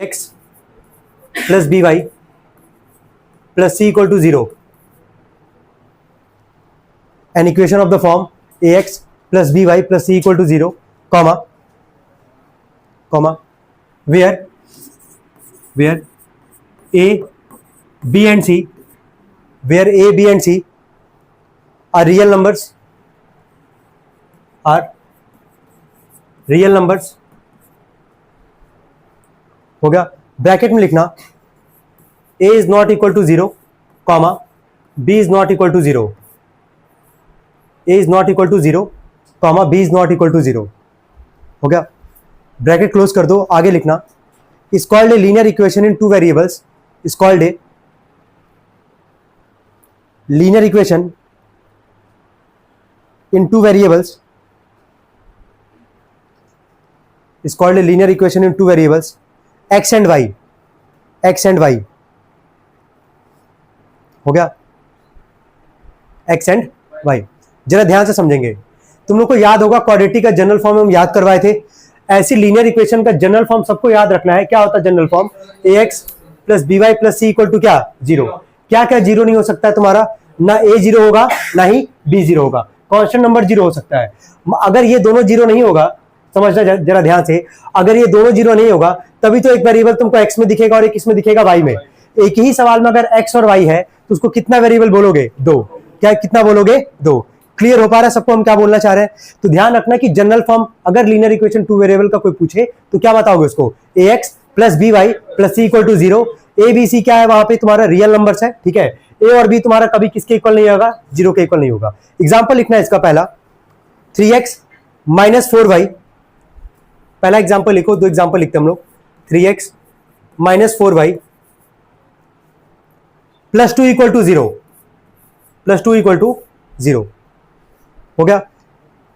X plus b y plus c equal to 0, an equation of the form ax plus by plus c equal to 0, comma where a b and c are real numbers हो गया। Bracket में लिखना a is not equal to 0, comma b is not equal to 0, a is not equal to 0, comma b is not equal to 0, हो गया। Bracket close कर दो। आगे लिखना is called a linear equation in two variables, is called a linear equation in two variables, is called a linear equation in two variables x and y, हो गया। x and y जरा ध्यान से समझेंगे। तुम लोग को याद होगा क्वाड्रेटिक का जनरल फॉर्म हम याद करवाए थे। ऐसी लीनियर इक्वेशन का जनरल फॉर्म सबको याद रखना है। क्या होता है general form? ax plus b y plus c equal to क्या? 0। क्या क्या जीरो नहीं हो सकता है तुम्हारा? ना a 0 होगा ना ही b 0 होगा, कांस्टेंट नंबर 0 हो सकता है। अगर ये दोनों 0 नहीं होगा, समझना जरा ध्यान से, अगर ये दोनों 0 नहीं होगा तभी तो एक वेरिएबल तुमको x में दिखेगा और एक इसमें दिखेगा y में। एक ही सवाल में अगर x और y है तो उसको कितना वेरिएबल बोलोगे? 2। क्या कितना बोलोगे? 2। क्लियर हो पा रहा है सबको हम क्या बोलना चाह रहे हैं? तो ध्यान रखना कि जनरल फॉर्म अगर लीनियर इक्वेशन टू वेरिएबल का कोई पूछे तो क्या बताओगे उसको? ax plus b y plus c equal to 0। A b c क्या है? वहां पे तुम्हारा रियल नंबर्स है, ठीक है। ए और बी तुम्हारा कभी किसके इक्वल नहीं होगा? 0 के इक्वल नहीं होगा। एग्जाम्पल लिखना है इसका पहला 3x माइनस 4y। पहला एग्जाम्पल लिखो, दो एग्जाम्पल लिखते हम लोग। 3x minus 4y plus 2 equal to 0, plus 2 equal to 0, हो गया।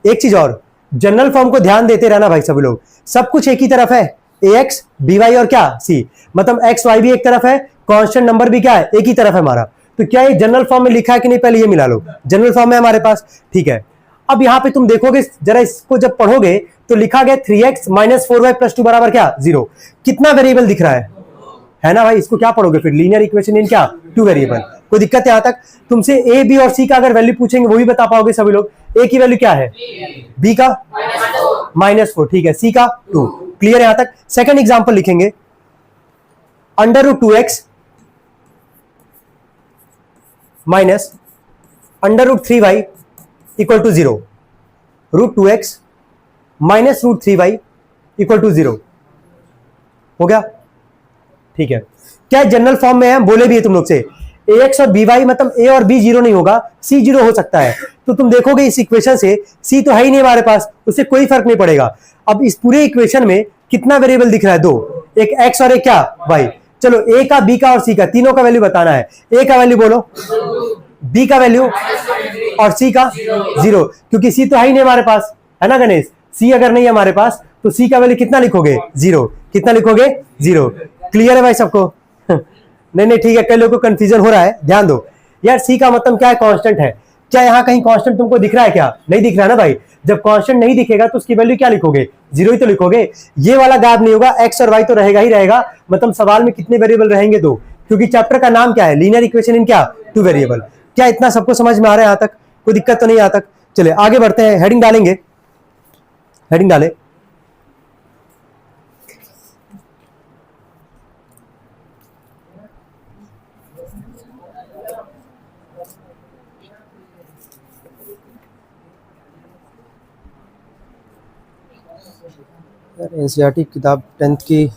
एक चीज और, जनरल फॉर्म को ध्यान देते रहना भाई सभी लोग। सब कुछ एक ही तरफ है, ax by और क्या c, मतलब x y भी एक तरफ है, कांस्टेंट नंबर भी क्या है? एक ही तरफ है हमारा। तो क्या ये जनरल फॉर्म में लिखा है कि नहीं? पहले ये मिला लो, जनरल फॉर्म है हमारे पास, ठीक है। अब यहां पे तुम देखोगे जरा, इसको जब पढ़ोगे तो लिखा गया 3x माइनस 4y प्लस 2 बराबर क्या? 0। कितना वेरिएबल दिख रहा है ना भाई? इसको क्या पढ़ोगे फिर? लीनियर इक्वेशन इन क्या? Two variable. कोई दिक्कत है यहां तक? तुमसे ए बी और सी का अगर वैल्यू पूछेंगे वो भी बता पाओगे सभी लोग। ए की वैल्यू क्या है? बी का -4, ठीक है। सी का 2। क्लियर है यहां तक? सेकंड एग्जांपल लिखेंगे under root 2x minus under root 3y equal to 0। Root 2x minus root 3y equal to 0, हो गया, ठीक है। क्या जनरल फॉर्म में है? बोले भी है तुम लोग से ax और by, मतलब a और b 0 नहीं होगा, c 0 हो सकता है। तो तुम देखोगे इस इक्वेशन से c तो है ही नहीं हमारे पास, उससे कोई फर्क नहीं पड़ेगा। अब इस पूरे इक्वेशन में कितना वेरिएबल दिख रहा है? 2, एक x और एक क्या? y। चलो a का, b का और c का, तीनों का वैल्यू बताना है। a का वैल्यू बोलो, b का वैल्यू और c का 0, क्योंकि c तो है ही नहीं हमारे पास, है ना गणेश? c अगर नहीं है हमारे पास तो c का वैल्यू कितना लिखोगे? 0। कितना लिखोगे? 0। क्लियर है भाई सबको? नहीं ठीक है, कई लोगों को कंफ्यूजन हो रहा है, ध्यान दो यार। सी का मतलब क्या है? कांस्टेंट है। क्या यहाँ कहीं कांस्टेंट तुमको दिख रहा है? क्या नहीं दिख रहा है ना भाई? जब कांस्टेंट नहीं दिखेगा तो उसकी वैल्यू क्या लिखोगे? 0 ही तो लिखोगे। ये वाला गायब नहीं होगा, एक्स और वाई तो रहेगा ही रहेगा। मतलब सवाल में कितने वेरिएबल रहेंगे? 2, क्योंकि चैप्टर का नाम क्या है? लीनियर इक्वेशन इन क्या? Two variable. क्या इतना सबको समझ में आ रहा है यहाँ तक? कोई दिक्कत तो नहीं यहाँ तक? चलिए आगे बढ़ते हैं, हेडिंग डालेंगे। हेडिंग डाले, एनसीईआरटी किताब 10th की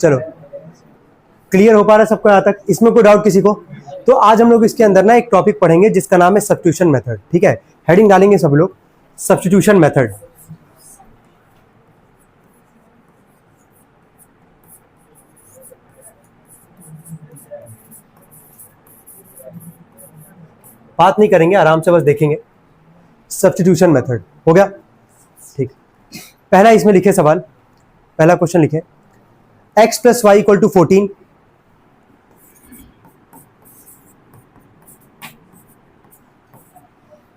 चलो क्लियर हो पा रहा है सबको यहाँ तक? इसमें कोई डाउट किसी को? तो आज हम लोग इसके अंदर ना एक टॉपिक पढ़ेंगे जिसका नाम है सब्स्टिट्यूशन मेथड, ठीक है। हेडिंग डालेंगे सब लोग, सब्स्टिट्यूशन मेथड। बात नहीं करेंगे, आराम से बस देखेंगे। सब्स्टिट्यूशन मेथड हो गया। ठीक, पहला इसमें लिखे सवाल, पहला क्वेश्चन लिखे x plus y equal to 14,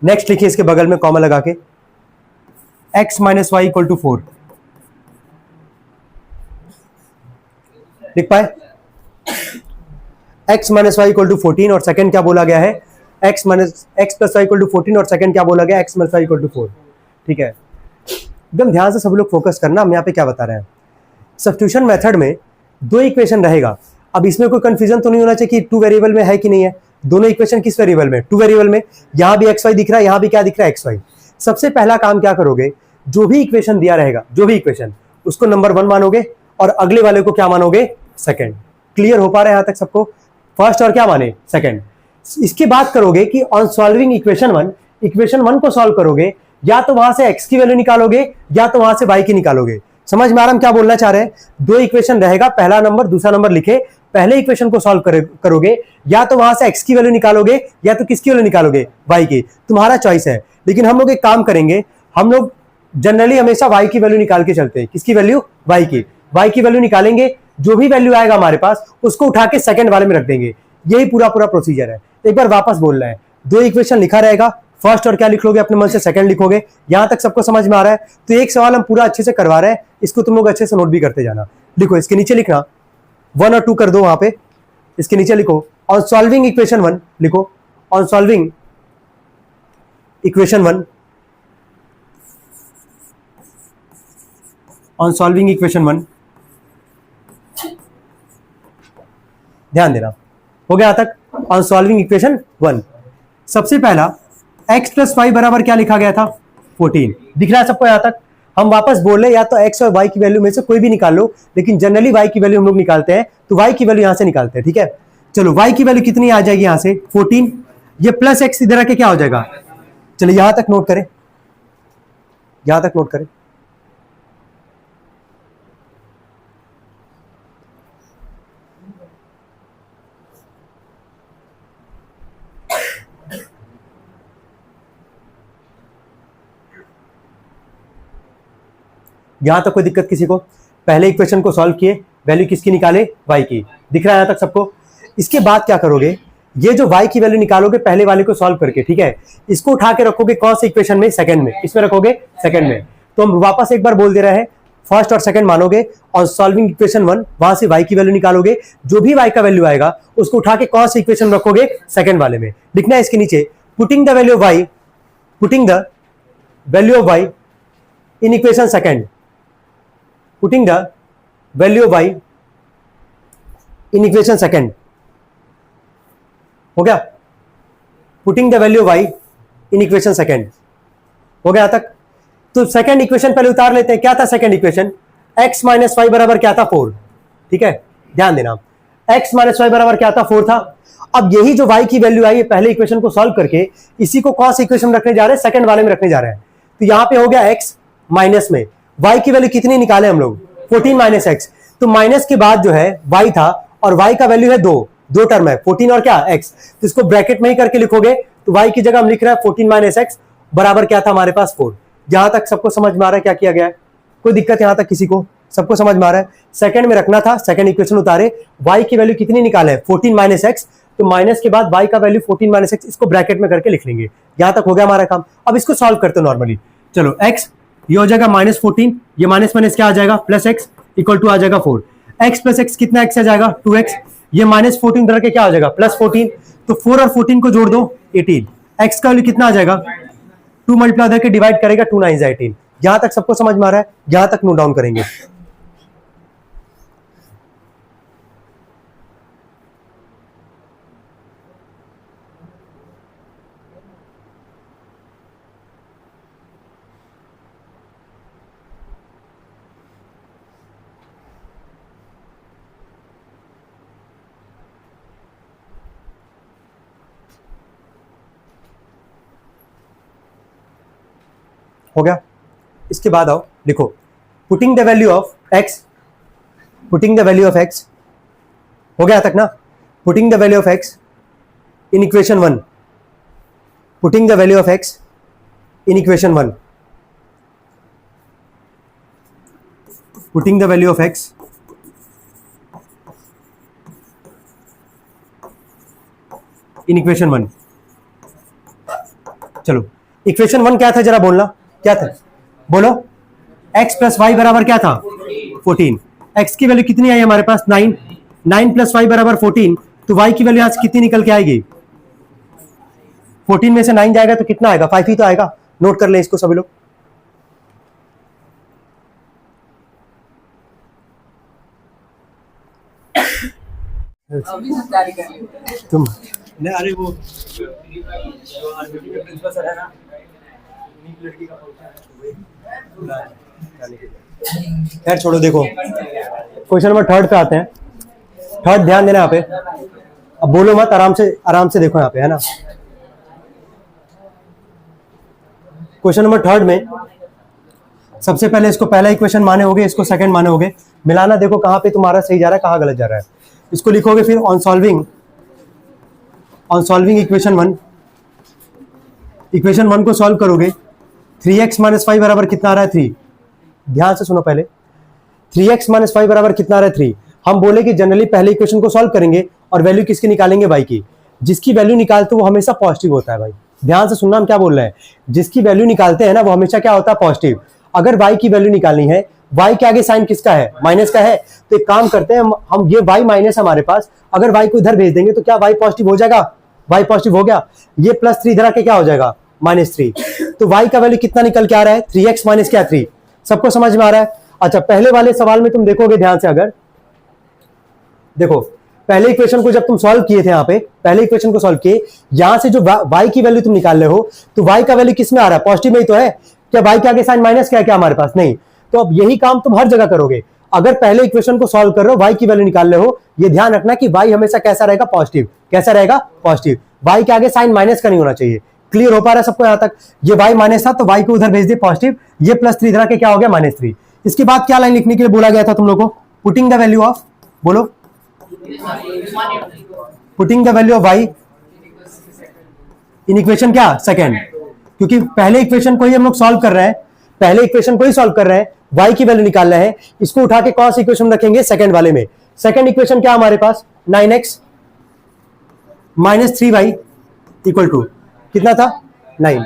next लिखिए इसके बगल में कॉमा लगा के x minus y equal to 4, लिख पाए? x minus y equal to 14 और सेकंड क्या बोला गया है, x plus y equal to 14 और सेकंड क्या बोला गया, x minus y equal to 4। ठीक है, एकदम ध्यान से सब लोग फोकस करना, हम यहाँ पे क्या बता रहे हैं। सब्स्टिट्यूशन मेथड में दो इक्वेशन रहेगा। अब इसमें कोई कंफ्यूजन तो नहीं होना चाहिए कि टू वेरिएबल में है कि नहीं है। दोनों इक्वेशन किस वेरिएबल में, टू वेरिएबल में। यहां भी एक्स वाई दिख रहा है, यहां भी क्या दिख रहा है, एक्स वाई। सबसे पहला काम क्या करोगे, जो भी इक्वेशन दिया रहेगा, जो भी इक्वेशन, उसको नंबर 1 मानोगे और अगले वाले को क्या मानोगे, सेकंड। क्लियर हो पा रहा है यहां तक सबको? फर्स्ट और क्या माने, सेकंड। इसके बाद करोगे कि ऑन सॉल्विंग इक्वेशन 1 को सॉल्व करोगे, या तो वहां से एक्स की वैल्यू निकालोगे या तो वहां से वाई की निकालोगे। समझ में आ रहा हम क्या बोलना चाह रहे हैं? दो इक्वेशन रहेगा, पहला नंबर दूसरा नंबर लिखे, पहले इक्वेशन को सॉल्व करोगे, या तो वहां से एक्स की वैल्यू निकालोगे या तो किसकी वैल्यू निकालोगे, वाई की। तुम्हारा चॉइस है। लेकिन हम लोग एक काम करेंगे, हम लोग जनरली हमेशा वाई की वैल्यू निकाल के चलते हैं। किसकी वैल्यू, वाई की। वाई की वैल्यू निकालेंगे, जो भी वैल्यू आएगा हमारे पास उसको उठा के सेकंड वाले में रख देंगे। यही पूरा प्रोसीजर है। एक बार वापस बोलना है, दो इक्वेशन लिखा रहेगा, फर्स्ट और क्या लिख लोगे अपने मन से, सेकंड लिखोगे। यहां तक सबको समझ में आ रहा है? तो एक सवाल हम पूरा अच्छे से करवा रहे हैं, इसको तुम लोग अच्छे से नोट भी करते जाना। लिखो, इसके नीचे लिखना 1 और 2 कर दो वहां पे, इसके नीचे लिखो ऑन सॉल्विंग इक्वेशन 1, लिखो on solving equation 1, on solving equation 1। ध्यान देना, हो गया यहां तक ऑन सॉल्विंग इक्वेशन 1। सबसे पहला x प्लस वाई बराबर क्या लिखा गया था, 14। दिख रहा है सबको यहां तक? हम वापस बोल रहे, या तो x और y की वैल्यू में से कोई भी निकाल लो, लेकिन जनरली y की वैल्यू हम लोग निकालते हैं, तो y की वैल्यू यहां से निकालते हैं। ठीक है, चलो y की वैल्यू कितनी आ जाएगी, यहां से 14। ये प्लस x इधर आके क्या हो जाएगा, चलो यहां तक नोट करें, यहां तक नोट करें। यहां तक कोई दिक्कत किसी को? पहले इक्वेशन को सॉल्व किए, वैल्यू किसकी निकाले, वाई की। दिख रहा है यहां तक सबको? इसके बाद क्या करोगे, ये जो वाई की वैल्यू निकालोगे पहले वाले को सॉल्व करके, ठीक है, इसको उठा के रखोगे कौन से इक्वेशन में, सेकंड में। इसमें रखोगे सेकंड में। तो हम वापस एक बार बोल दे रहे हैं, फर्स्ट और सेकंड मानोगे और सॉल्विंग इक्वेशन 1, वहां से वाई की वैल्यू निकालोगे, जो भी वाई का वैल्यू आएगा उसको उठा के कौन से इक्वेशन रखोगे, सेकंड वाले में। लिखना है इसके नीचे, putting the value of y, putting the value of y in equation second, putting the value of y in equation second। हो गया, putting the value of y in equation second। हो गया तक? तो सेकंड इक्वेशन पहले उतार लेते हैं। क्या था second equation, x minus y बराबर क्या था, 4। ठीक है, ध्यान देना, x माइनस वाई बराबर क्या था, 4 था। अब यही जो y की वैल्यू आई है, पहले इक्वेशन को सॉल्व करके इसी को कौन सा इक्वेशन रखने जा रहे हैं, सेकंड वाले में रखने जा रहे हैं। तो यहां पे हो गया x माइनस में y की वैल्यू कितनी निकाले हम लोग, 14 माइनस एक्स। तो माइनस के बाद जो है y था, और y का वैल्यू है 2, दो टर्म है, 14 और क्या, x। तो इसको ब्रैकेट में ही करके लिखोगे, तो y की जगह हम लिख रहे हैं 14 माइनस एक्स बराबर क्या था हमारे पास, 4। यहां तक सबको समझ में आ रहा है क्या किया गया है? कोई दिक्कत यहां तक किसी को? सबको समझ में आ रहा है? सेकंड में रखना था, सेकंड इक्वेशन उतारे, y की वैल्यू कितनी निकाले, 14 माइनस एक्स। तो माइनस के बाद y का वैल्यू 14 माइनस एक्स, इसको ब्रैकेट में करके लिख लेंगे। यहां तक हो गया हमारा काम। अब इसको सॉल्व करते नॉर्मली। चलो x ये हो जाएगा -14, ये माइनस माइनस क्या आ जाएगा, प्लस एक्स इक्वल टू आ जाएगा 4। x प्लस एक्स कितना x आ जाएगा, 2x। ये -14 इधर के क्या हो जाएगा, +14। तो 4 और 14 को जोड़ दो, 18। x का वैल्यू कितना आ जाएगा, 2 मल्टीप्लाई इधर के डिवाइड करेगा, 2 9 18। यहां तक सबको समझ में आ रहा है? यहां तक नोट डाउन करेंगे। हो गया? इसके बाद आओ, लिखो putting the value of x, putting the value of x। हो गया तक ना? Putting the value of x in equation 1, putting the value of x in equation 1। Putting the value of x in equation 1। चलो equation 1 क्या था जरा बोलना, क्या था बोलो। x प्लस वाई बराबर क्या था 14। x की वैल्यू कितनी आई हमारे पास 9। 9 प्लस वाई बराबर 14, तो y की वैल्यू आज कितनी निकल के आएगी 14 में से 9 जाएगा तो कितना आएगा 5 ही तो आएगा। नोट कर ले इसको सभी लोग। तुम नहीं, अरे वो प्रिंसिपल सर है ना, लड़की का खैर छोड़ो। देखो क्वेश्चन नंबर 3 पे आते हैं। 3 ध्यान देना यहाँ पे, अब बोलो मत, आराम से देखो यहाँ पे, है ना। क्वेश्चन नंबर 3 में सबसे पहले इसको पहला इक्वेशन माने होगे, इसको सेकंड माने होगे। मिलाना देखो कहाँ पे तुम्हारा सही जा रहा है, कहाँ गलत जा रहा है। इसको लिखोगे फिर ऑन सॉल्विंग इक्वेशन 1। इक्वेशन 1 को सॉल्व करोगे 3x माइनस 5 बराबर कितना आ रहा है 3। ध्यान से सुनो पहले, 3x माइनस 5 बराबर कितना आ रहा है 3। हम बोले कि जनरली पहले इक्वेशन को सॉल्व करेंगे और वैल्यू किसकी निकालेंगे y की। जिसकी वैल्यू निकालते वो हमेशा पॉजिटिव होता है भाई। ध्यान से सुनना हम क्या बोल रहे हैं, जिसकी वैल्यू निकालते हैं ना वो हमेशा क्या होता है पॉजिटिव। अगर y की वैल्यू निकालनी है, y के आगे साइन किसका है माइनस का है, तो एक काम करते हैं हम ये y माइनस हमारे पास, अगर y को इधर भेज देंगे तो क्या y पॉजिटिव हो जाएगा। y पॉजिटिव हो गया, ये +3 इधर आके क्या हो जाएगा -3। तो y का वैल्यू कितना निकल के आ रहा है 3x माइनस क्या 3। सबको समझ में आ रहा है। अच्छा पहले वाले सवाल में तुम देखोगे ध्यान से, अगर देखो पहले इक्वेशन को जब तुम सॉल्व किए थे, यहाँ पे पहले इक्वेशन को सॉल्व किए, यहां से जो y की वैल्यू तुम निकाल रहे हो तो y का वैल्यू किस में आ रहा है पॉजिटिव में ही तो है। क्या y के आगे साइन माइनस क्या है क्या हमारे पास नहीं। तो अब यही काम तुम हर जगह करोगे। अगर पहले इक्वेशन को सॉल्व कर रहे हो y की वैल्यू निकाल रहे हो, ये ध्यान रखना कि y हमेशा कैसा रहेगा पॉजिटिव। कैसा रहेगा पॉजिटिव, y के आगे साइन माइनस का नहीं होना चाहिए। क्लियर हो पा रहा है सबको यहां तक। ये y माइनस था तो y को उधर भेज दिए पॉजिटिव, ये +3 इधर आके क्या हो गया -3। इसके बाद क्या लाइन लिखने के लिए बोला गया था तुम लोगों को, पुटिंग द वैल्यू ऑफ, बोलो putting the value of y in equation क्या सेकंड। क्योंकि पहले इक्वेशन को ही हम लोग सॉल्व कर रहे हैं, पहले इक्वेशन को ही सॉल्व कर रहे हैं, y की वैल्यू निकाल रहे हैं। इसको उठा के कौन सी इक्वेशन रखेंगे सेकंड वाले में। सेकंड इक्वेशन क्या हमारे पास 9x minus 3y equal to कितना था 9।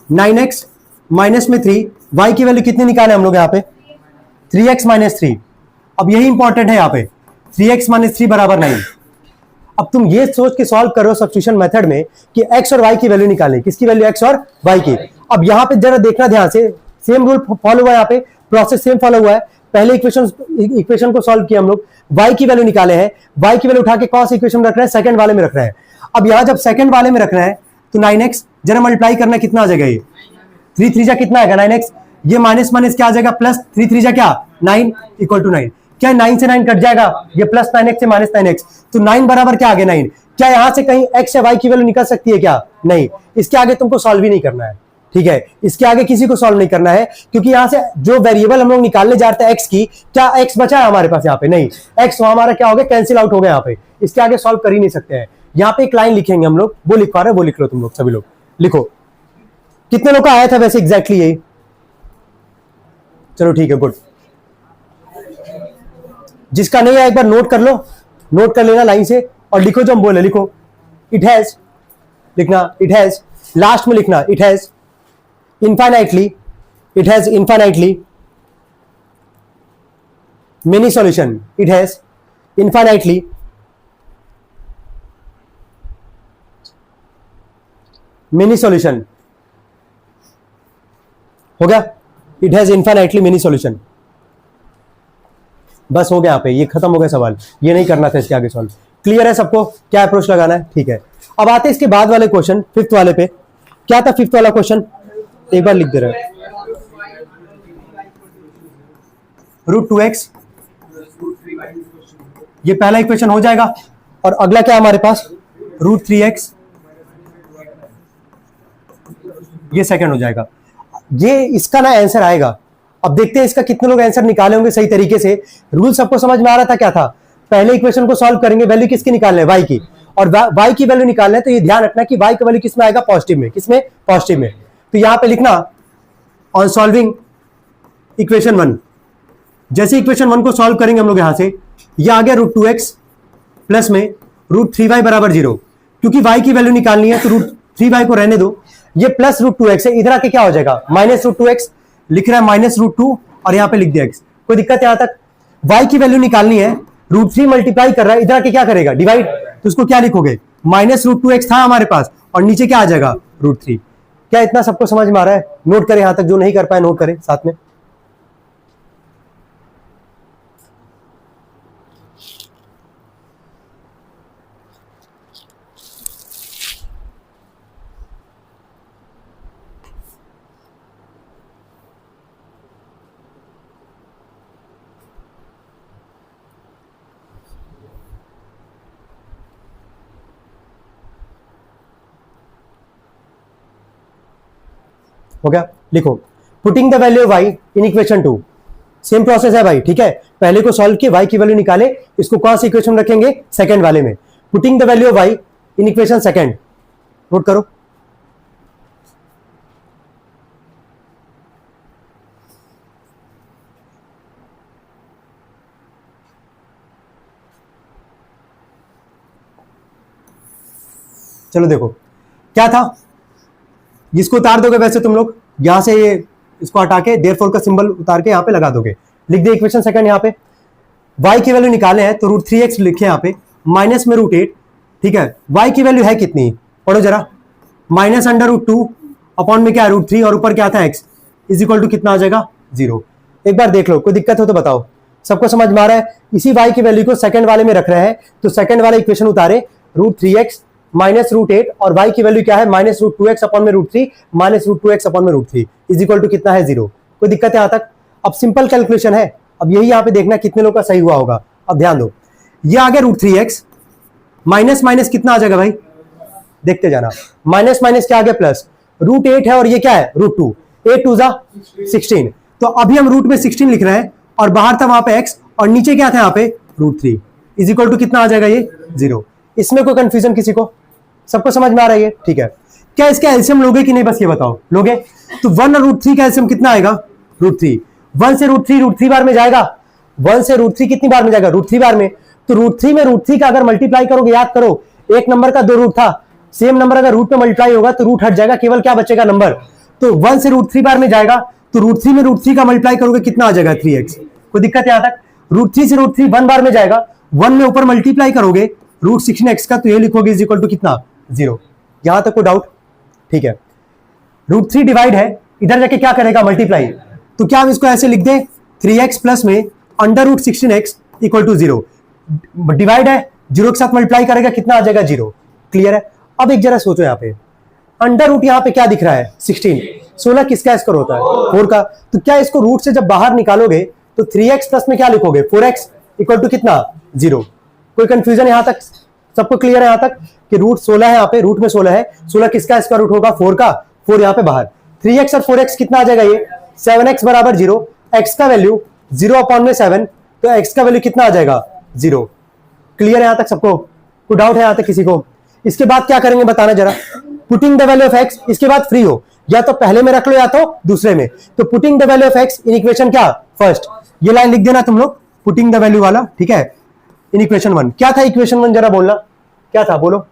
9x माइनस में 3, y की वैल्यू कितनी निकाले हम लोग यहाँ पे 3x माइनस 3। अब यही इंपॉर्टेंट है यहाँ पे 3x माइनस 3 बराबर 9। अब तुम ये सोच के सॉल्व करो सब्स्टिट्यूशन मेथड में कि x और y की वैल्यू निकालें, किसकी वैल्यू x और y की। अब यहाँ पे जरा देखना ध्यान से, सेम रूल फॉलो हुआ है, यहाँ पे प्रोसेस सेम फॉलो हुआ है। पहले इक्वेशन को सॉल्व किया हम लोग, y की वैल्यू निकाले हैं, y की वैल्यू उठा के कौन सा इक्वेशन रख रहे हैं सेकंड वाले में रख रहे हैं। अब यहाँ जब सेकंड वाले में रख रहे हैं तो 9x जरा मल्टीप्लाई करना कितना आ जाएगा, ये 3 3 जा कितना आएगा 9x, ये माइनस माइनस क्या आ जाएगा +3 3 जा क्या 9 इक्वल टू 9। क्या 9 से 9 कट जाएगा, ये +9x से -9x, तो 9 बराबर क्या आ गया 9। क्या यहां से कहीं x या y की वैल्यू निकल सकती है क्या, नहीं। इसके आगे तुमको सॉल्व ही नहीं करना है, ठीक है। इसके आगे किसी को सॉल्व नहीं करना है, क्योंकि यहां से जो वेरिएबल हम लोग निकालने जा रहे हैं x की, क्या x बचा है हमारे पास यहाँ पे, नहीं। x हमारा क्या हो गया कैंसिल आउट हो गया यहाँ पे, इसके आगे सॉल्व कर ही नहीं सकते हैं। यहाँ पे एक लाइन लिखेंगे हम लोग, वो लिखवा रहे, वो लिख लो तुम लोग सभी लोग, लिखो। कितने लोग का आया था वैसे एग्जैक्टली यही, चलो ठीक है गुड। जिसका नहीं है एक बार नोट कर लो, नोट कर लेना लाइन से और लिखो जो हम बोले, लिखो इट हैज, लिखना इट हैज, लास्ट में लिखना it has infinitely, it has infinitely many solution, it has infinitely many solution. हो गया, it has infinitely many solution. बस हो गया यहाँ पे, ये खत्म हो गया सवाल, ये नहीं करना था इसके आगे सॉल्व। क्लियर है सबको क्या अप्रोच लगाना है, ठीक है। अब आते हैं इसके बाद वाले क्वेश्चन, फिफ्थ वाले पे। क्या था फिफ्थ वाला क्वेश्चन, एक बार लिख दे रहे हैं, √2x, ये पहला इक्वेशन हो जाएगा। और अगला क्या हमारे पास √3x, ये सेकंड हो जाएगा। ये इसका ना आंसर आएगा। अब देखते हैं इसका कितने लोग आंसर निकाले होंगे सही तरीके से। रूल सबको समझ में आ रहा था क्या था, पहले इक्वेशन को सॉल्व करेंगे, वैल्यू किसकी निकालना है y की, और y की वैल्यू निकालना है तो ये ध्यान रखना कि y का वैल्यू किसमें आएगा पॉजिटिव में, किसमें पॉजिटिव में। तो यहां पे लिखना ऑन सॉल्विंग इक्वेशन 1, जैसे इक्वेशन 1 को सॉल्व करेंगे हम लोग यहां से, ये आ गया √2x प्लस में √3y बराबर 0, क्योंकि y की वैल्यू निकालनी है तो √3y को रहने दो, ये प्लस √2x है, इधर आके क्या हो जाएगा माइनस √2x, लिख रहा है माइनस √2 और यहां पे लिख दिया x, कोई दिक्कत है यहां तक? y की वैल्यू निकालनी है, √3 मल्टीप्लाई कर रहा है, इधर आके क्या करेगा डिवाइड, तो उसको क्या लिखोगे माइनस √2x था हमारे पास और नीचे क्या आ जाएगा √3। क्या इतना सबको समझ में आ रहा है? नोट करें यहां तक, जो नहीं कर पाए नोट करें साथ में। हो गया? लिखो putting the value of y in equation 2, same process है भाई, ठीक है। पहले को सॉल्व किए, y की वैल्यू निकाले, इसको कौन सी इक्वेशन में रखेंगे सेकंड वाले में। Putting the value of y in equation second, note करो। चलो देखो क्या था, जिसको उतार दोगे वैसे तुम लोग यहां से ये इसको हटा के देयरफॉर का सिंबल उतार के यहां पे लगा दोगे, लिख दे इक्वेशन सेकंड। यहां पे y की वैल्यू निकाले हैं तो √3x लिखे यहां पे, माइनस में √8, ठीक है। y की वैल्यू है कितनी, पढ़ो जरा, माइनस अंडर √2 अपॉन में क्या है √3 और ऊपर क्या था x, इज इक्वल टू कितना आ जाएगा 0। एक बार देख लो, कोई दिक्कत हो तो बताओ, सबको समझ में आ रहा है? इसी y की वैल्यू को सेकंड वाले में रख रहे हैं, तो सेकंड वाला इक्वेशन उतारे, √3x माइनस √8 और y की वैल्यू क्या है माइनस √2x अपॉन में √3 माइनस √2x अपॉन में √3 इज इक्वल टू कितना है 0। कोई दिक्कत है यहां तक? अब सिंपल कैलकुलेशन है, अब यही यहां पे देखना कितने लोग का सही हुआ होगा। अब ध्यान दो, ये आ गया √3x, माइनस माइनस कितना आ जाएगा भाई, देखते जाना, माइनस माइनस क्या आ गया प्लस, √8 है और ये क्या है √2, 8 2 जा 16, तो अभी हम रूट में 16 लिख रहे हैं और बाहर था वहां पे x और नीचे क्या था यहाँ पे √3 इज इक्वल टू कितना आ जाएगा ये 0। इसमें कोई कंफ्यूजन किसी को? सबको समझ में आ रही है? ठीक है। क्या इसका एलसीएम लोगे कि नहीं, बस ये बताओ, लोगे? तो 1 और √3 का एलसीएम कितना आएगा √3, 1 से √3 बार में जाएगा, 1 से √3 कितनी बार में जाएगा √3 बार में, तो √3 में √3 का अगर मल्टीप्लाई करोगे, याद करो एक नंबर का 2 रूट था, सेम नंबर अगर रूट में मल्टीप्लाई होगा तो रूट हट जाएगा, केवल क्या बचेगा नंबर, तो 1 से √3 बार में जाएगा, तो √3 में √3 का मल्टीप्लाई करोगे कितना आ जाएगा 3x। कोई दिक्कत है यहां तक? √3 से √3 1 बार में जाएगा, 1 में ऊपर मल्टीप्लाई करोगे √16x का, तो ये लिखोगे इज इक्वल टू कितना 0। यहां तक कोई डाउट? ठीक है। √3 डिवाइड है, इधर जाके क्या करेगा मल्टीप्लाई, तो क्या हम इसको ऐसे लिख दें 3x प्लस में under √16x equal to 0, divide है 0 के साथ मल्टीप्लाई करेगा कितना आ जाएगा 0। क्लियर है? अब एक जरा सोचो यहाँ पे, अंडर रूट यहाँ पे क्या दिख रहा है 16, 16 किसका स्क्वायर होता है 4 का, तो क्या इसको रूट से जब बाहर निकालोगे तो 3x प्लस में क्या लिखोगे 4x इक्वल टू कितना 0। कोई कंफ्यूजन यहाँ तक? सबको क्लियर है यहाँ तक कि रूट 16 है, यहाँ पे रूट में 16 है, 16 किसका स्क्वायर रूट होगा 4 का, 4 यहाँ पे बाहर, 3x और 4x कितना आ जाएगा ये 7x बराबर 0, x का वैल्यू 0 अपॉन में 7, तो x का वैल्यू कितना आ जाएगा 0। क्लियर है यहाँ तक सबको? कोई डाउट है यहाँ तक किसी को? इसके बाद क्या करेंगे बताना जरा, putting the value of x, इसके बाद फ्री हो, या तो पहले में रख लो या तो दूसरे में, तो putting the value of x in equation क्या फर्स्ट, ये लाइन लिख देना तुम लोग, पुटिंग द वैल्यू वाला, ठीक है, इन इक्वेशन 1। क्या था इक्वेशन 1 जरा बोलना, क्या था बोलो,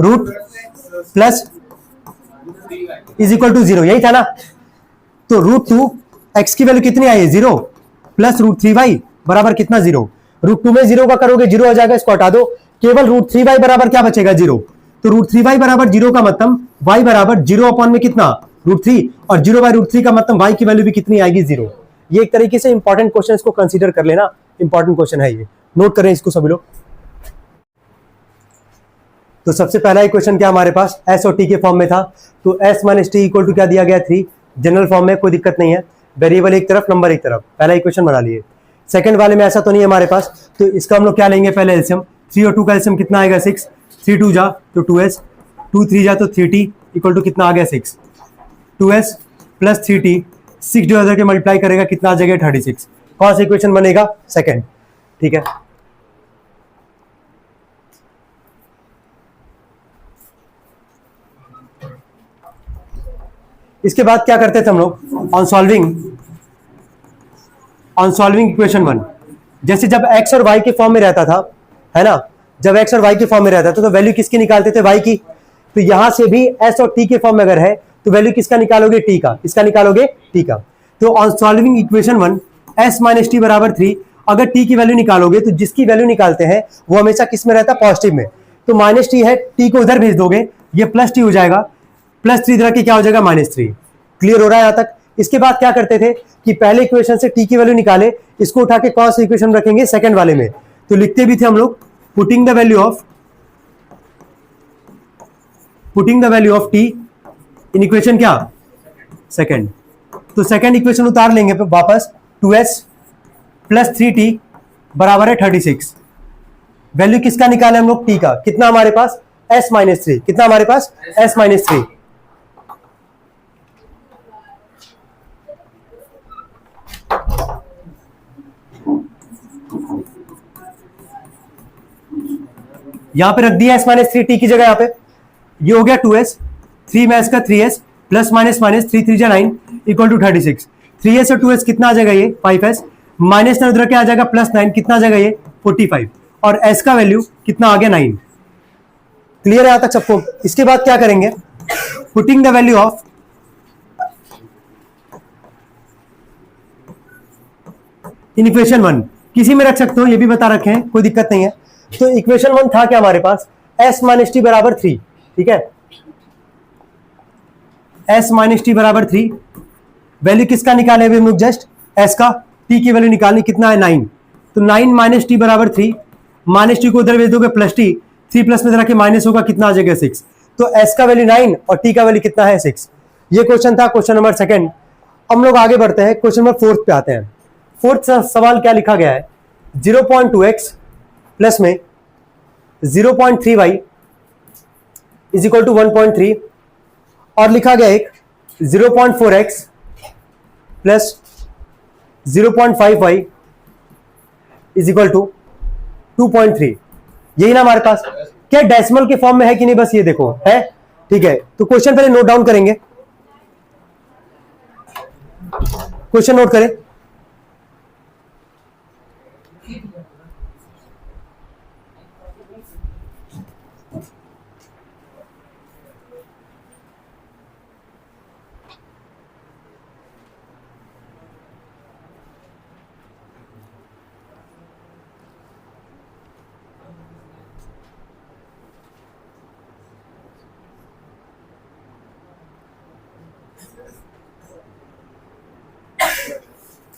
root plus is equal to 0, यही था ना। तो √2 x की वैल्यू कितनी आई 0 प्लस √3y बराबर कितना 0, √2 में 0 का करोगे 0 हो जाएगा, इसको हटा दो, केवल √3y बराबर क्या बचेगा 0, तो √3y बराबर 0 का मतलब y बराबर 0 अपॉन में कितना √3, और 0/√3 का मतलब y की वैल्यू भी कितनी आएगी 0। ये एक तरीके से इंपॉर्टेंट क्वेश्चन, इसको कंसीडर कर लेना, इंपॉर्टेंट क्वेश्चन है ये, नोट करें इसको सभी लोग। तो सबसे पहला इक्वेशन क्या हमारे पास s और t के फॉर्म में था, तो s minus t equal to क्या दिया गया 3, जनरल फॉर्म में, कोई दिक्कत नहीं है, वेरिएबल एक तरफ नंबर एक तरफ, पहला इक्वेशन बना लिए। सेकंड वाले में ऐसा तो नहीं है हमारे पास, तो इसका हम लोग क्या लेंगे पहले एलसीएम, 3 और 2 का एलसीएम कितना आएगा 6, 3 2 जा तो 2s, 2 3 जा तो 3t इक्वल टू कितना आ गया 6, 2s प्लस 3t, 6 डिवाइड के मल्टीप्लाई करेगा कितना आ जाएगा 36। कौन सा इक्वेशन बनेगा सेकंड, ठीक है। इसके बाद क्या करते थे हम लोग, on solving on solving equation 1, जैसे जब x और y के फॉर्म में रहता था, है ना, जब x और y के फॉर्म में रहता था तो वैल्यू किसकी निकालते थे, y की। तो यहां से भी s और t के फॉर्म में अगर है तो वैल्यू किसका निकालोगे, t का। इसका निकालोगे t का। तो on solving equation 1 s minus T बराबर 3, अगर t की वैल्यू निकालोगे तो जिसकी वैल्यू निकालते हैं वो हमेशा किस में रहता है, पॉजिटिव में। तो माइनस टी है, t को उधर भेज दोगे, ये प्लस टी हो जाएगा, प्लस 3 इधर के क्या हो जाएगा, -3। क्लियर हो रहा है यहां तक। इसके बाद क्या करते थे कि पहले इक्वेशन से t की वैल्यू निकाले, इसको उठा के कौन सा इक्वेशन रखेंगे, सेकंड वाले में। तो लिखते भी थे हम लोग putting the value of t in equation क्या, सेकंड। तो सेकंड इक्वेशन उतार लेंगे वापस, 2s प्लस 3t बराबर है 36। वैल्यू किसका निकाले हम लोग, t का। कितना हमारे पास, s माइनस 3। कितना हमारे पास, s माइनस 3। यहां पे रख दिया s माइनस 3 t की जगह। यहां पे ये हो गया 2s, 3 में s का 3s plus minus minus 3 3 9 equal to 36। 3s और 2s कितना आ जाएगा, ये 5s माइनस 9 उधर क्या आ जाएगा, प्लस 9, कितना आ जाएगा ये 45, और s का वैल्यू कितना आ गया 9। क्लियर है यहां तक सबको। इसके बाद क्या करेंगे, putting the value of in equation 1, किसी में रख सकते हो, ये भी बता रखे हैं, कोई दिक्कत नहीं है। तो इक्वेशन 1 था क्या हमारे पास, s माइनस टी बराबर 3, ठीक है, s माइनस टी बराबर 3। वैल्यू किसका निकाले अभी हम लोग, जस्ट s का, t की वैल्यू निकालनी, कितना है 9। तो 9 माइनस टी बराबर 3, माइनस टी को उधर भेज दोगे प्लस टी, 3 प्लस में रखे माइनस होगा, कितना आ जाएगा 6। तो s का वैल्यू 9 और t का वैल्यू कितना है 6। ये क्वेश्चन था, क्वेश्चन नंबर सेकंड। हम लोग आगे बढ़ते हैं, क्वेश्चन नंबर 4 पे आते हैं। 4th सवाल क्या लिखा गया है, 0.2x प्लस में 0.3y इज इक्वल टू 1.3, और लिखा गया एक 0.4x plus 0.5y is equal to 2.3। यही ना हमारे पास, क्या डेसिमल के फॉर्म में है कि नहीं, बस ये देखो है, ठीक है। तो क्वेश्चन पहले नोट डाउन करेंगे, क्वेश्चन नोट करें।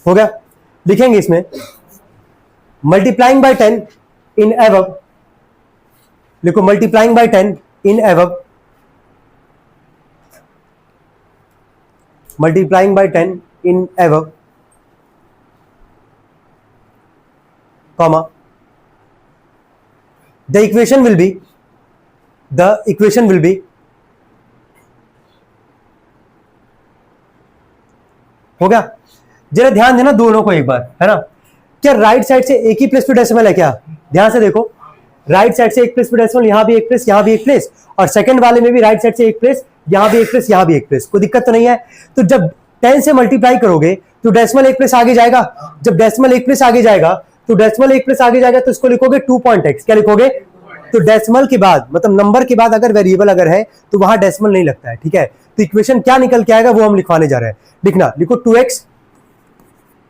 हो गया, लिखेंगे इसमें मल्टीप्लाइंग बाय 10 इन एवब, लिखो multiplying by 10 in एवब, multiplying by 10 in एवब, comma the equation will be हो गया। जरा ध्यान देना दोनों को एक बार, है ना। क्या राइट साइड से एक ही प्लेस पे डेसिमल है क्या, ध्यान से देखो, राइट साइड से एक प्लेस पे डेसिमल, यहां भी एक प्लेस, यहां भी एक प्लेस, और सेकंड वाले में भी राइट साइड से एक प्लेस, यहां भी एक प्लेस, यहां भी एक प्लेस, कोई दिक्कत तो नहीं है। तो जब 10 से मल्टीप्लाई करोगे तो डेसिमल एक प्लेस आगे जाएगा, जब डेसिमल एक प्लेस आगे जाएगा तो डेसिमल एक प्लेस आगे जाएगा तो इसको लिखोगे 2.x, क्या लिखोगे। तो डेसिमल के बाद, मतलब नंबर के बाद अगर वेरिएबल अगर है तो वहां डेसिमल नहीं लगता है, ठीक है। तो इक्वेशन क्या निकल के आएगा वो हम लिखवाने जा रहे हैं। लिखना, लिखो 2x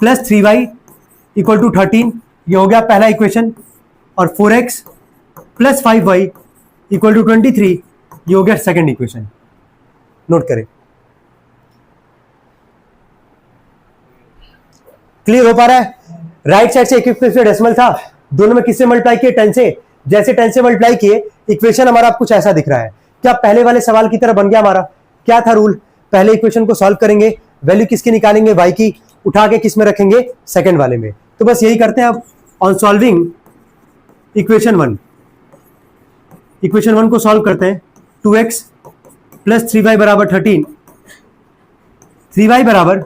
plus 3y equal to 13, ये हो गया पहला इक्वेशन, और 4x plus 5y equal to 23, ये हो गया सेकंड इक्वेशन। नोट करें, क्लियर हो पा रहा है। राइट साइड से एक डेसिमल था, दोनों में किससे मल्टीप्लाई किए, 10 से। जैसे 10 से मल्टीप्लाई किए, इक्वेशन हमारा कुछ ऐसा दिख रहा है। क्या पहले वाले सवाल की तरह बन गया हमारा, क्या था रूल, पहले इक्वेशन को सॉल्व करेंगे, वैल्यू किसकी निकालेंगे, y की, उठा के किस में रखेंगे, सेकंड वाले में। तो बस यही करते हैं अब। ऑन सॉल्विंग इक्वेशन 1, इक्वेशन 1 को सॉल्व करते हैं। 2x प्लस 3y बराबर 13, 3y बराबर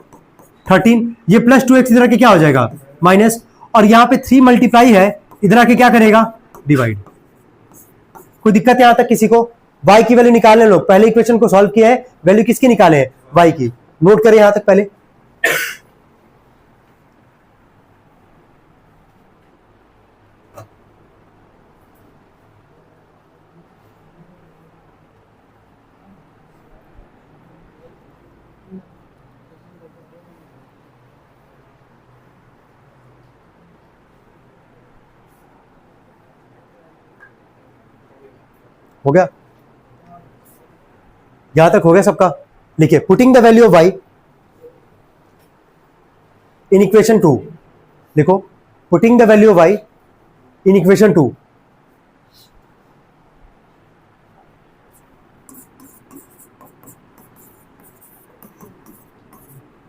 13, ये प्लस 2x इधर के क्या हो जाएगा, माइनस, और यहां पे 3 मल्टीप्लाई है, इधर आके क्या करेगा, डिवाइड। कोई दिक्कत यहां तक किसी को। y की वैल्यू निकालने लोग, पहले इक्वेशन को सॉल्व किया है, वैल्यू किसकी निकाले है, y की। नोट करें यहां तक पहले, हो गया, यहां तक हो गया सबका। लिखिए putting the value of y in equation 2, लिखो putting the value of y in equation 2।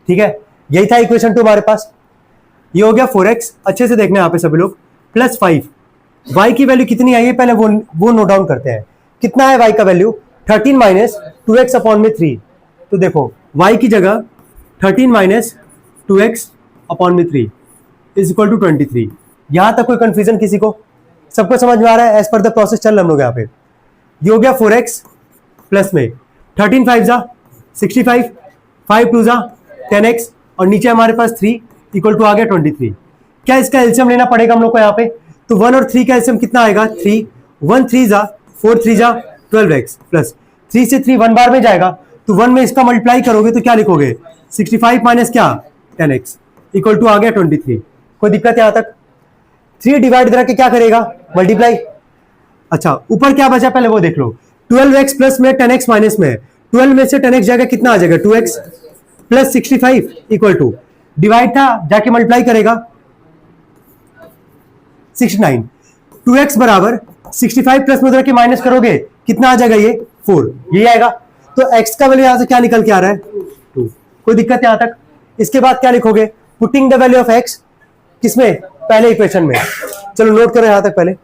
ठीक है, यही था इक्वेशन 2 हमारे पास। ये हो गया 4x, अच्छे से देखना यहां पे सभी लोग, प्लस 5। y की वैल्यू कितनी आई है पहले वो नोट डाउन करते हैं। कितना है y का वैल्यू? 13 माइनस 2x अपॉन में 3। तो देखो y की जगह 13 माइनस 2x अपॉन में 3 इज इक्वल टू 23। यहां तक कोई कंफ्यूजन किसी को? सबको समझ में आ रहा है? एज पर द प्रोसेस चल रहे हम लोग यहाँ पे। ये हो गया 4x प्लस में 13 5 जा 65, 5 2 जा 10x, और नीचे हमारे पास 3 इक्वल टू आ गया 23। क्या इसका एलसीएम लेना पड़ेगा हम लोग को यहाँ पे? तो 1 और 3 का एलसीएम कितना आएगा? 3, 1 3 जा 4 3 जा 12x, प्लस 3 से 3 1 बार में जाएगा, तो 1 में इसका मल्टीप्लाई करोगे तो क्या लिखोगे? 65 माइनस क्या 10x इक्वल टू आ गया 23। कोई दिक्कत है यहां तक? 3 डिवाइड करके क्या करेगा? मल्टीप्लाई। अच्छा ऊपर क्या बचा पहले वो देख लो। 12x प्लस में 10x माइनस में 12 में से 10x जाएगा, कितना आ जाएगा? 2x plus 65 equal to divide था जाके मल्टीप्लाई करेगा 69। 2x बराबर 65 प्लस में उधर के माइनस करोगे कितना आ जाएगा? ये 4, ये आएगा। तो x का वैल्यू यहां से क्या निकल के आ रहा है? 2। कोई दिक्कत है यहां तक? इसके बाद क्या लिखोगे? Putting the value of x किसमें? पहले इक्वेशन में। चलो नोट करो यहां तक पहले।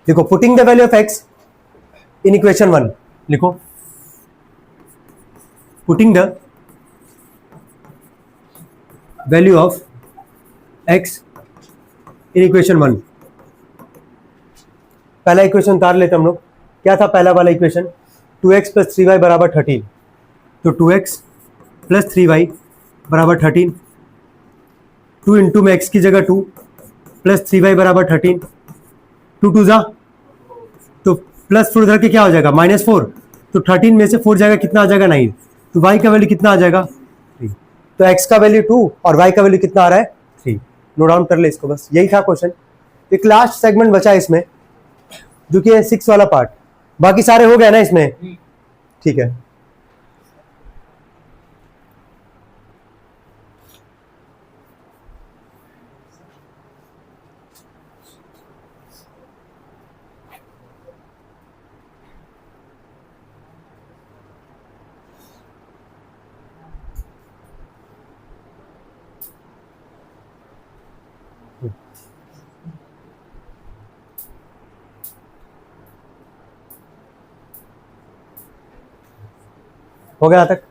देखो putting the value of x in equation 1, लिखो putting the value of x in equation 1। पहला इक्वेशन उतार लेते हम लोग। क्या था पहला वाला इक्वेशन? 2x प्लस 3y बराबर 13। तो 2x प्लस 3y बराबर 13, 2 इंटू में x की जगह 2 प्लस 3y बराबर 13, 2 2 जा तो प्लस 4 उधर के क्या हो जाएगा? -4। तो 13 में से 4 जाएगा, कितना आ जाएगा? 9। तो y का वैल्यू कितना आ जाएगा? 3। तो x का वैल्यू 2 और y का वैल्यू कितना आ रहा है? 3। नोट डाउन कर ले इसको, बस यही था क्वेश्चन। एक लास्ट सेगमेंट बचा इसमें जो कि है 6 वाला पार्ट। बाकी सारे हो गए ना इसमें? ठीक है। हो गया तक?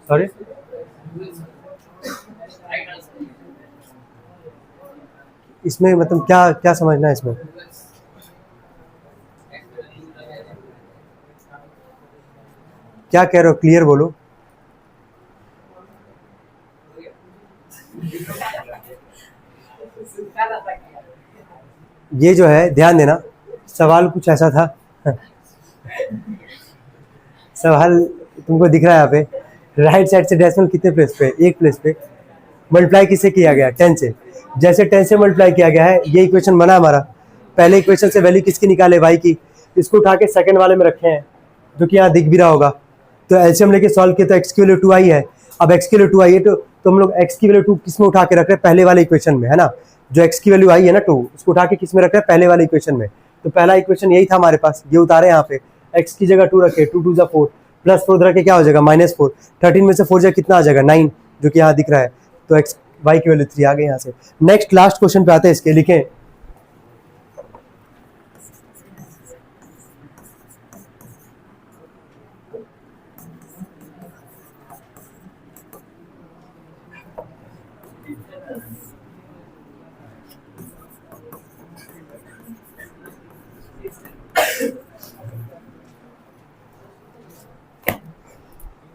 सॉरी, इसमें मतलब क्या क्या समझना है इसमें? क्या कह रहे हो? क्लियर बोलो। ये जो है ध्यान देना, सवाल कुछ ऐसा था सवाल तुमको दिख रहा है यहाँ पे, राइट साइड से डेसिमल कितने प्लेस पे? एक प्लेस पे। मल्टीप्लाई किससे किया गया? 10 से। जैसे 10 से मल्टीप्लाई किया गया है, ये इक्वेशन बना हमारा। पहले इक्वेशन से वैल्यू किसकी निकाले? y की। इसको उठा के सेकंड वाले में रखे हैं, जो कि यहाँ दिख भी रहा होगा। तो एलसीएम लेके सॉल्व किया तो x की वैल्यू 2 आई है। अब x की वैल्यू 2 आई है तो हम लोग x की वैल्यू 2 किस में उठा के रख रहे हैं, पहले वाले इक्वेशन में, है ना। जो x की वैल्यू आई है ना 2, उसको उठा के किस में रख रहे हैं, पहले वाले इक्वेशन में। तो पहला इक्वेशन यही था हमारे पास, ये उतारे यहाँ पे, x की जगह 2 रखे, 2 2 4 प्लस 4 रखे क्या हो जाएगा -4, 13 में से 4 जाए कितना आ जाएगा 9, जो कि यहाँ दिख रहा है। तो x y की वैल्यू 3 आ गई यहाँ से। नेक्स्ट लास्ट क्वेश्चन पे आते हैं, इसके लिखें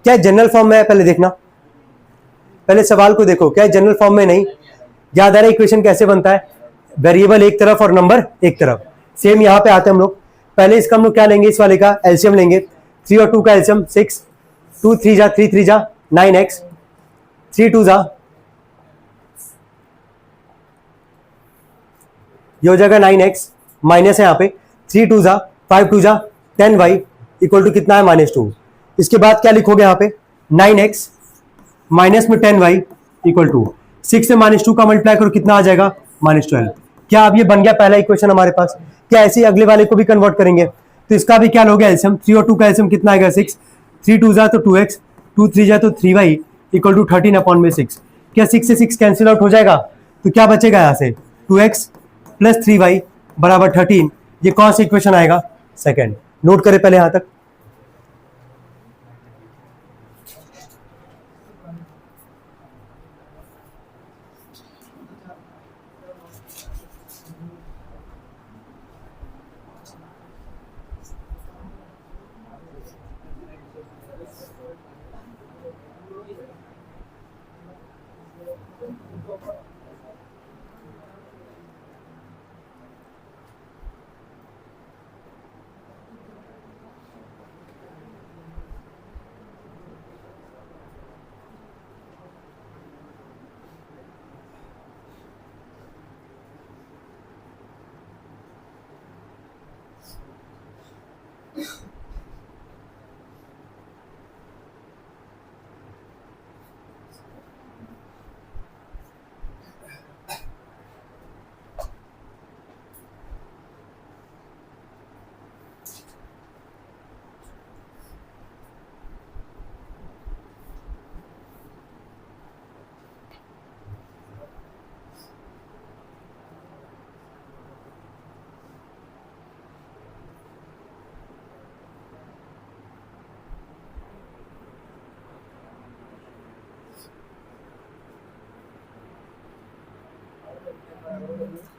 क्या जनरल फॉर्म में है, पहले देखना, पहले सवाल को देखो, क्या जनरल फॉर्म में नहीं। याद आ रहा है इक्वेशन कैसे बनता है, वेरिएबल एक तरफ और नंबर एक तरफ। सेम यहाँ पे आते हैं हम लोग, पहले इसका हम लोग क्या लेंगे, इस वाले का एलसीएम लेंगे, 3 और 2 का एलसीएम 6, 2 3 जा 3 3 जा 9x, 3 2 जा ये हो जाएगा 9x, माइनस है यहाँ पे 3 2 जा 5 2 जा 10y इक्वल टू कितना है -2। इसके बाद क्या लिखोगे यहाँ पे 9x माइनस में 10y इक्वल टू 6 से -2 का मल्टीप्लाई करो कितना आ जाएगा -12। क्या अब ये बन गया पहला इक्वेशन हमारे पास। क्या ऐसे ही अगले वाले को भी कन्वर्ट करेंगे, तो इसका भी क्या लोगे एलसीएम, 3 और 2 का एलसीएम कितना आएगा 6, 3 2 जा तो 2x, 2 3 जा तो 3y इक्वल टू 13/6। क्या 6 से 6 कैंसिल आउट हो जाएगा, तो क्या बचेगा यहाँ से 2x प्लस 3y बराबर 13। ये कौन सा इक्वेशन आएगा, सेकेंड। नोट करें पहले यहां तक।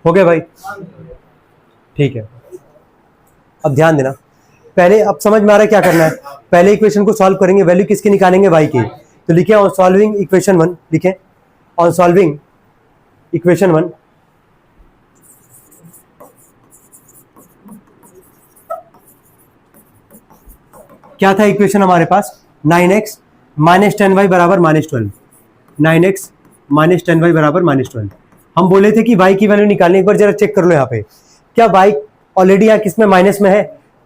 हो गया भाई, ठीक है। अब ध्यान देना, पहले अब समझ में आ रहा है क्या करना है। पहले इक्वेशन को सॉल्व करेंगे, वैल्यू किसकी निकालेंगे, y की। तो लिखे ऑन सॉल्विंग इक्वेशन 1, लिखे ऑन सॉल्विंग इक्वेशन 1 क्या था इक्वेशन हमारे पास, 9x माइनस 10y बराबर -12, 9x माइनस 10y बराबर -12। हम बोले थे कि y की वैल्यू निकालने, एक बार जरा चेक कर लो यहाँ पे, क्या y ऑलरेडी यहाँ किस में माइनस में है,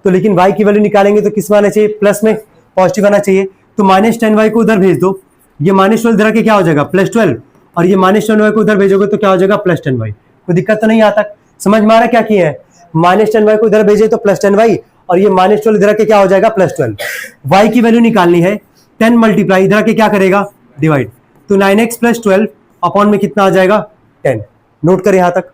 तो लेकिन y की वैल्यू निकालेंगे तो किस में आना चाहिए, प्लस में, पॉजिटिव आना चाहिए। तो -10y को उधर भेज दो, ये -12 इधर के क्या हो जाएगा +12, और ये -10y को उधर भेजोगे तो क्या हो जाएगा +10y। कोई दिक्कत तो नहीं आता, समझ में आ रहा क्या किया है, -10y को इधर भेजे तो +10y, और ये -12 इधर के क्या हो जाएगा +12। y की वैल्यू निकालनी है, 10 मल्टीप्लाई इधर के क्या करेगा डिवाइड, तो 9x + 12 अपॉन में कितना आ जाएगा 10। नोट करें यहां तक।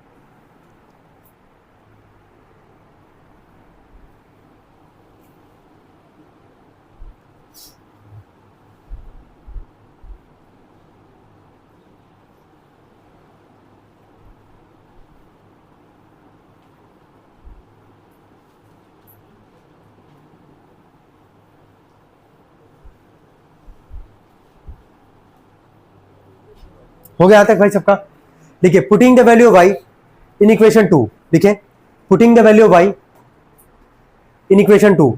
हो गया यहां तक भाई सबका। देखिए putting the value of y in equation 2, देखिए putting the value of y in equation 2,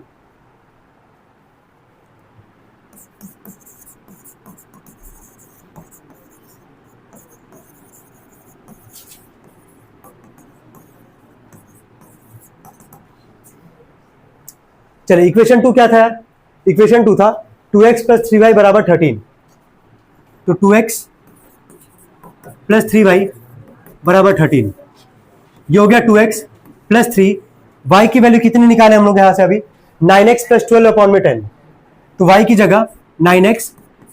चलिए इक्वेशन 2 क्या था यार, इक्वेशन 2 था 2x प्लस 3y बराबर 13, तो 2x प्लस 3y बराबर 13, ये हो गया 2x प्लस 3, y की वैल्यू कितनी निकाले हम लोग यहां से अभी 9x प्लस 12 अपॉन में 10, तो y की जगह 9x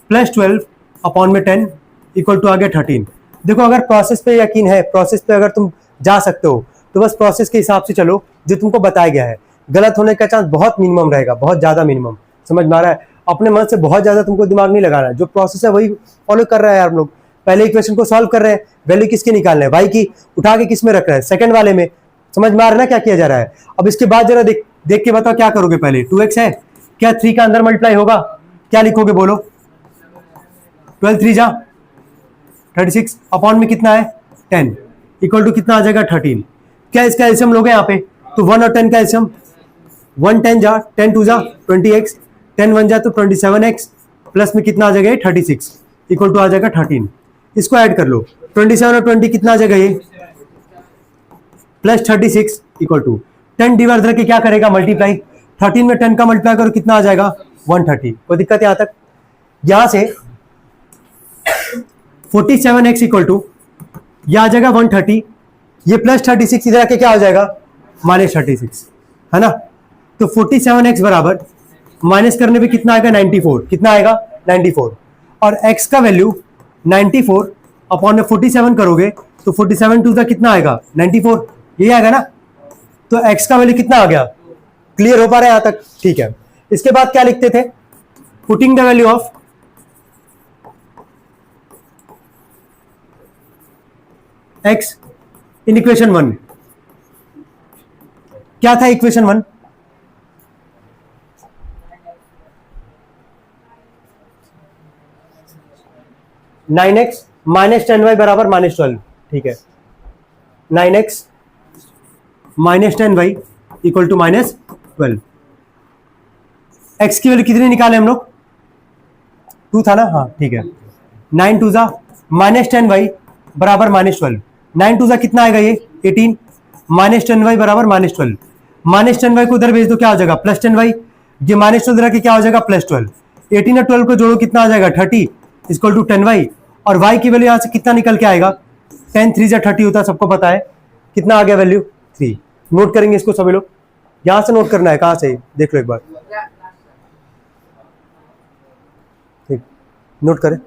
प्लस 12 अपॉन में 10 इक्वल टू आ गया 13। देखो अगर प्रोसेस पे यकीन है, प्रोसेस पे अगर तुम जा सकते हो तो बस प्रोसेस के हिसाब से चलो जो तुमको बताया गया है, गलत होने का चांस बहुत मिनिमम रहेगा, बहुत ज्यादा मिनिमम। समझ में आ रहा है? अपने मन से बहुत ज्यादा तुमको दिमाग नहीं लगाना है, जो प्रोसेस है वही फॉलो कर रहा है यार। हम लोग पहले इक्वेशन को सॉल्व कर रहे हैं, वैल्यू किसकी निकालना है, y की, उठा के किस में रख रहे हैं, सेकंड वाले में। समझ में आ रहा है ना क्या किया जा रहा है? अब इसके बाद जरा देख के बताओ क्या करोगे। पहले 2x है, क्या 3 का अंदर मल्टीप्लाई होगा, क्या लिखोगे बोलो? 12 3 जा 36 अपॉन में कितना है 10 इक्वल टू कितना आ जाएगा 13। क्या इसका एलसीएम लोगे यहाँ पे, तो 1 और 10 का एलसीएम, 1 10 जा 10 2 जा 20x, 10 1 जा तो 27x, प्लस में कितना आ जाएगा 36 इक्वल टू आ जाएगा 13। इसको ऐड कर लो, 27 और 20 कितना आ जाएगा ये प्लस 36 इक्वल टू 10 डिवाइड करके क्या करेगा मल्टीप्लाई, 13 में 10 का मल्टीप्लाई करो कितना आ जाएगा 130। कोई दिक्कत है यहाँ तक? यहां से 47x इक्वल टू यह आ जाएगा 130, ये प्लस 36 इधर आके क्या हो जाएगा माइनस 36, है ना? तो 47x बराबर माइनस करने पे कितना आएगा 94, कितना आएगा 94, और x का वैल्यू 94 अपॉन में 47 करोगे तो 47 टू कितना आएगा 94, ये आएगा ना? तो x का वैल्यू कितना आ गया? क्लियर हो पा रहा है यहां तक? ठीक है। इसके बाद क्या लिखते थे, putting the value of x in equation 1। क्या था इक्वेशन 1? (9x माइनस 10y बराबर -12), ठीक है। 9x minus 10y equal to -12। x की वैल्यू कितनी निकाले हम लोग? 2 था ना? हाँ ठीक है। 9 2 जा माइनस 10y बराबर -12, 9 2 जा कितना आएगा ये 18, माइनस 10y बराबर -12, माइनस 10y को उधर भेज दो क्या हो जाएगा प्लस 10y, ये -12 रख के क्या हो जाएगा +12, 18 और 12 को जोड़ो कितना आ जाएगा 30 इक्वल टू 10y, और y की वैल्यू यहां से कितना निकल के आएगा 10 3 जा 30 होता है, सबको पता है कितना आ गया वैल्यू 3। नोट करेंगे इसको सभी लोग, यहां से नोट करना है, कहां से देख लो एक बार, ठीक नोट करें।